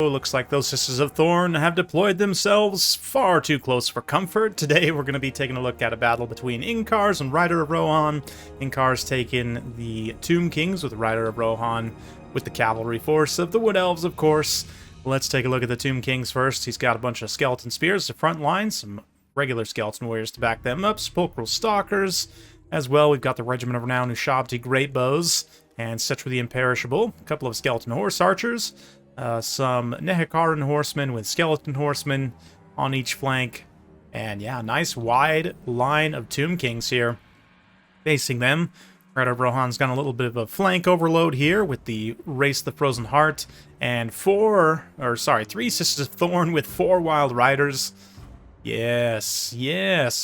Looks like those Sisters of Thorn have deployed themselves far too close for comfort. Today we're going to be taking a look at a battle between Inkars and Rider of Rohan. Inkar's taken the Tomb Kings with Rider of Rohan with the cavalry force of the Wood Elves, of course. Let's take a look at the Tomb Kings first. He's got a bunch of skeleton spears to front line, some regular skeleton warriors to back them up, sepulchral stalkers as well. We've got the Regiment of Renown Ushabti great bows and Setra the Imperishable, a couple of skeleton horse archers. Some Nehekaran horsemen with skeleton horsemen on each flank. And yeah, nice wide line of Tomb Kings here facing them. Rider of Rohan's got a little bit of a flank overload here with the Race the Frozen Heart and three Sisters of Thorn with 4 Wild Riders. Yes,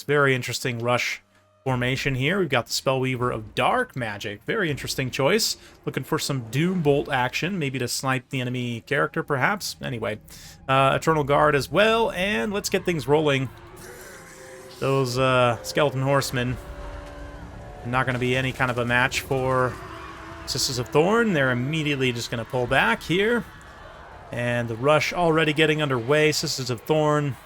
very interesting rush formation here. We've got the Spellweaver of Dark Magic. Very interesting choice. Looking for some Doom Bolt action, maybe to snipe the enemy character, perhaps. Anyway, Eternal Guard as well, and let's get things rolling. Those Skeleton Horsemen are not going to be any kind of a match for Sisters of Thorn. They're immediately just going to pull back here. And the rush already getting underway. Sisters of Thorn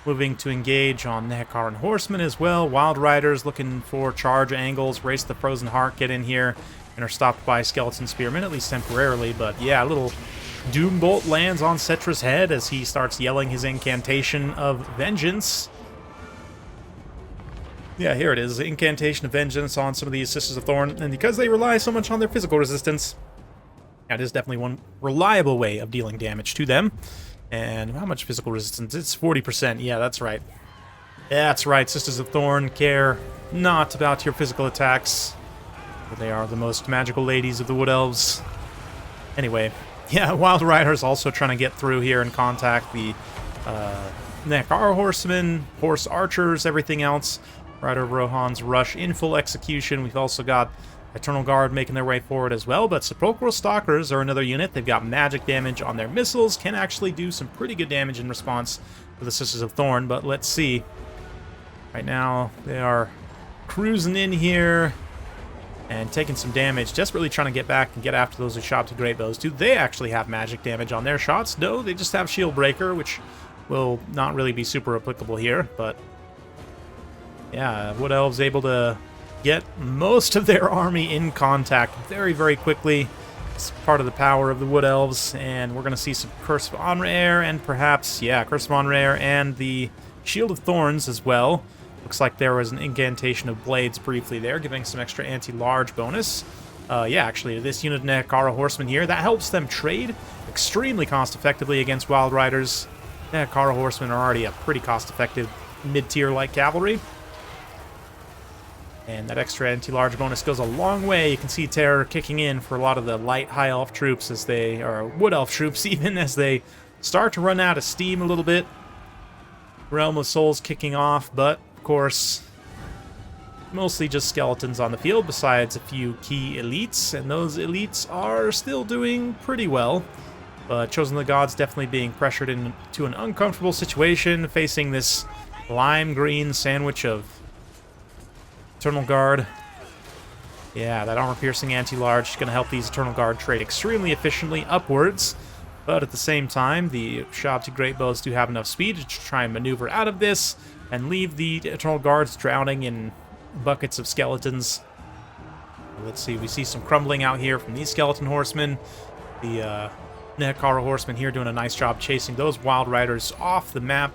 moving to engage on Nehekaran Horsemen as well. Wild Riders looking for charge angles. Race the Frozen Heart get in here and are stopped by Skeleton Spearmen, at least temporarily. But yeah, a little Doom Bolt lands on Setra's head as he starts yelling his incantation of vengeance. Yeah, here it is. Incantation of vengeance on some of these Sisters of Thorn. And because they rely so much on their physical resistance, that is definitely one reliable way of dealing damage to them. And how much physical resistance? It's 40%. Yeah, that's right. That's right. Sisters of Thorn care not about your physical attacks. They are the most magical ladies of the Wood Elves. Anyway, yeah, Wild Riders also trying to get through here and contact the Nehekar Horsemen, Horse Archers, everything else. Rider of Rohan's rush in full execution. We've also got Eternal Guard making their way forward as well, but Sepulchral Stalkers are another unit. They've got magic damage on their missiles, can actually do some pretty good damage in response to the Sisters of Thorn, but let's see. Right now, they are cruising in here and taking some damage, desperately trying to get back and get after those Ushabti Great Bows. Do they actually have magic damage on their shots? No, they just have Shield Breaker, which will not really be super applicable here, but yeah, Wood Elves able to get most of their army in contact very, very quickly. It's part of the power of the Wood Elves, and we're going to see some Curse of Onraer and perhaps, yeah, Curse of Onraer and the Shield of Thorns as well. Looks like there was an incantation of Blades briefly there, giving some extra anti-large bonus. Yeah, actually, this unit of Nehekara Horsemen here, that helps them trade extremely cost-effectively against Wild Riders. Nehekara Horsemen are already a pretty cost-effective mid-tier light cavalry. And that extra anti-large bonus goes a long way. You can see terror kicking in for a lot of the light high elf troops as they, or wood elf troops even, as they start to run out of steam a little bit. Realm of Souls kicking off, but of course, mostly just skeletons on the field besides a few key elites, and those elites are still doing pretty well. But Chosen of the Gods definitely being pressured into an uncomfortable situation, facing this lime green sandwich of Eternal Guard. Yeah, that armor-piercing anti-large is going to help these Eternal Guard trade extremely efficiently upwards. But at the same time, the Ushabti Great Bows do have enough speed to try and maneuver out of this and leave the Eternal Guards drowning in buckets of skeletons. Let's see, we see some crumbling out here from these Skeleton Horsemen. The Nehekara Horsemen here doing a nice job chasing those Wild Riders off the map,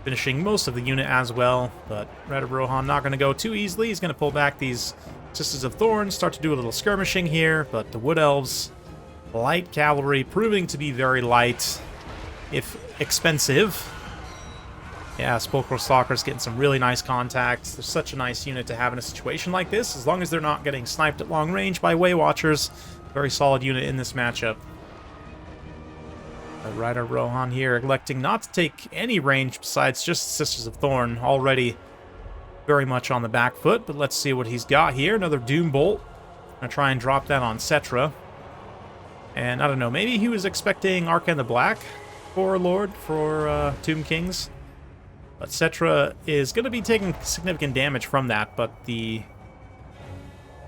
finishing most of the unit as well, but Rider of Rohan not going to go too easily. He's going to pull back these Sisters of Thorn, start to do a little skirmishing here, but the Wood Elves, light cavalry, proving to be very light, if expensive. Yeah, Sepulchral Stalkers getting some really nice contacts. They're such a nice unit to have in a situation like this, as long as they're not getting sniped at long range by Way Watchers. Very solid unit in this matchup. Rider Rohan here electing not to take any range besides just Sisters of Thorn, already very much on the back foot, but let's see what he's got here. Another Doom Bolt. Gonna try and drop that on Setra. And I don't know, maybe he was expecting Arcane the Black for Lord for Tomb Kings. But Setra is going to be taking significant damage from that, but the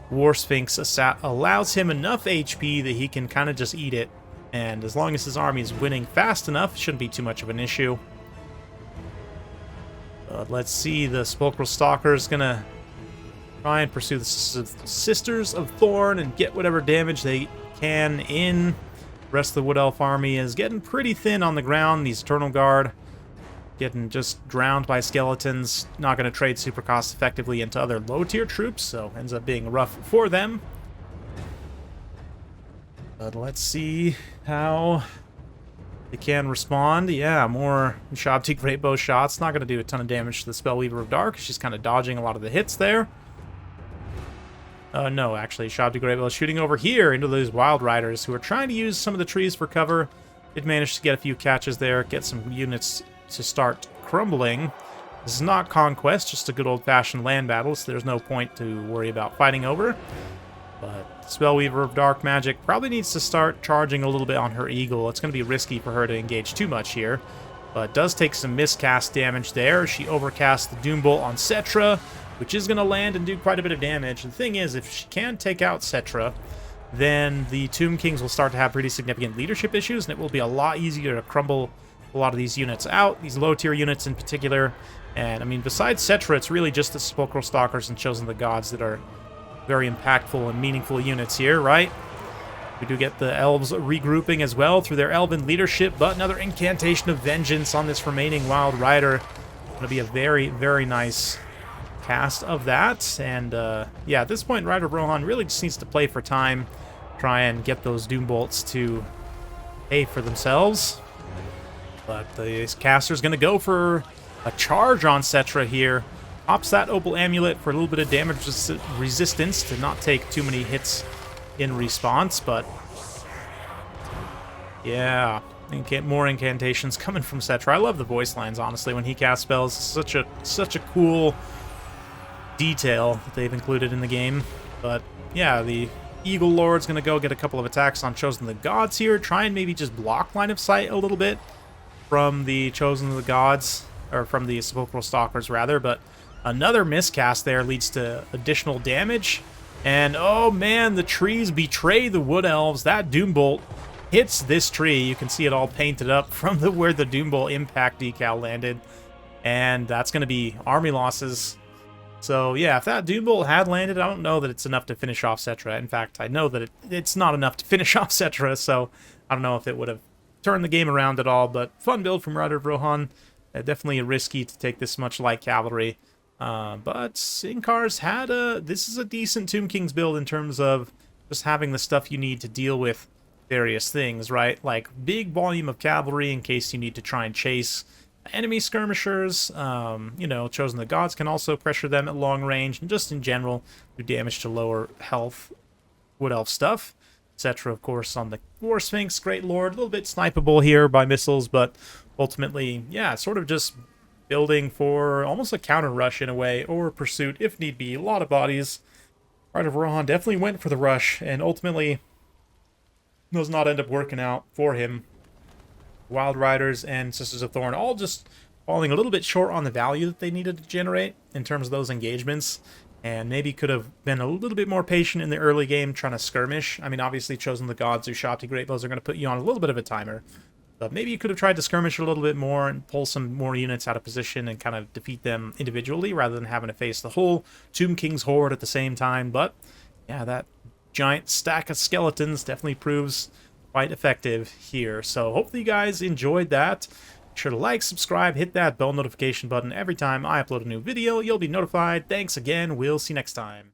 War Sphinx allows him enough HP that he can kind of just eat it And as long as his army is winning fast enough, it shouldn't be too much of an issue. Let's see, the Sepulchral Stalker is going to try and pursue the Sisters of Thorn and get whatever damage they can in. The rest of the Wood Elf army is getting pretty thin on the ground. These Eternal Guard getting just drowned by skeletons. Not going to trade super cost effectively into other low-tier troops, so ends up being rough for them. But let's see how they can respond. Yeah, more Shabti Greatbow shots. Not going to do a ton of damage to the Spellweaver of Dark. She's kind of dodging a lot of the hits there. No, actually, Shabti Greatbow is shooting over here into those Wild Riders who are trying to use some of the trees for cover. Did manage to get a few catches there, get some units to start crumbling. This is not Conquest, just a good old-fashioned land battle, so there's no point to worry about fighting over. But Spellweaver of Dark Magic probably needs to start charging a little bit on her Eagle. It's going to be risky for her to engage too much here. But does take some miscast damage there. She overcasts the Doombolt on Cetra, which is going to land and do quite a bit of damage. The thing is, if she can take out Cetra, then the Tomb Kings will start to have pretty significant leadership issues, and it will be a lot easier to crumble a lot of these units out, these low-tier units in particular. And, I mean, besides Cetra, it's really just the Sepulchral Stalkers and Chosen of the Gods that are very impactful and meaningful units here, right? We do get the Elves regrouping as well through their Elven leadership, but another Incantation of Vengeance on this remaining Wild Rider. Going to be a very, very nice cast of that. And, yeah, at this point, Rider Rohan really just needs to play for time, try and get those Doombolts to pay for themselves. But the caster's going to go for a charge on Cetra here. Pops that Opal Amulet for a little bit of damage resistance to not take too many hits in response, but yeah, more incantations coming from Cetra. I love the voice lines, honestly, when he casts spells. Such a cool detail that they've included in the game. But yeah, the Eagle Lord's going to go get a couple of attacks on Chosen of the Gods here, try and maybe just block line of sight a little bit from the Chosen of the Gods, or from the Sepulchral Stalkers, rather, but another miscast there leads to additional damage. And, oh man, the trees betray the Wood Elves. That Doombolt hits this tree. You can see it all painted up from where the Doombolt impact decal landed. And that's going to be army losses. So, yeah, if that Doombolt had landed, I don't know that it's enough to finish off Cetra. In fact, I know that it's not enough to finish off Cetra, so I don't know if it would have turned the game around at all. But fun build from Rider of Rohan. Definitely risky to take this much light cavalry. But Inkar's had this is a decent Tomb Kings build in terms of just having the stuff you need to deal with various things, right? Like big volume of cavalry in case you need to try and chase enemy skirmishers. You know, Chosen of the Gods can also pressure them at long range, and just in general do damage to lower health Wood Elf stuff. Etc. Of course, on the War Sphinx, Great Lord, a little bit snipeable here by missiles, but ultimately, yeah, sort of just building for almost a counter rush in a way, or pursuit if need be. A lot of bodies. Rider of Rohan definitely went for the rush, and ultimately does not end up working out for him. Wild Riders and Sisters of Thorn all just falling a little bit short on the value that they needed to generate in terms of those engagements, and maybe could have been a little bit more patient in the early game trying to skirmish. I mean, obviously, Chosen of the Gods or Shabti Greatbows are going to put you on a little bit of a timer. But maybe you could have tried to skirmish a little bit more and pull some more units out of position and kind of defeat them individually rather than having to face the whole Tomb King's horde at the same time. But yeah, that giant stack of skeletons definitely proves quite effective here. So hopefully you guys enjoyed that. Be sure to like, subscribe, hit that bell notification button. Every time I upload a new video, you'll be notified. Thanks again. We'll see you next time.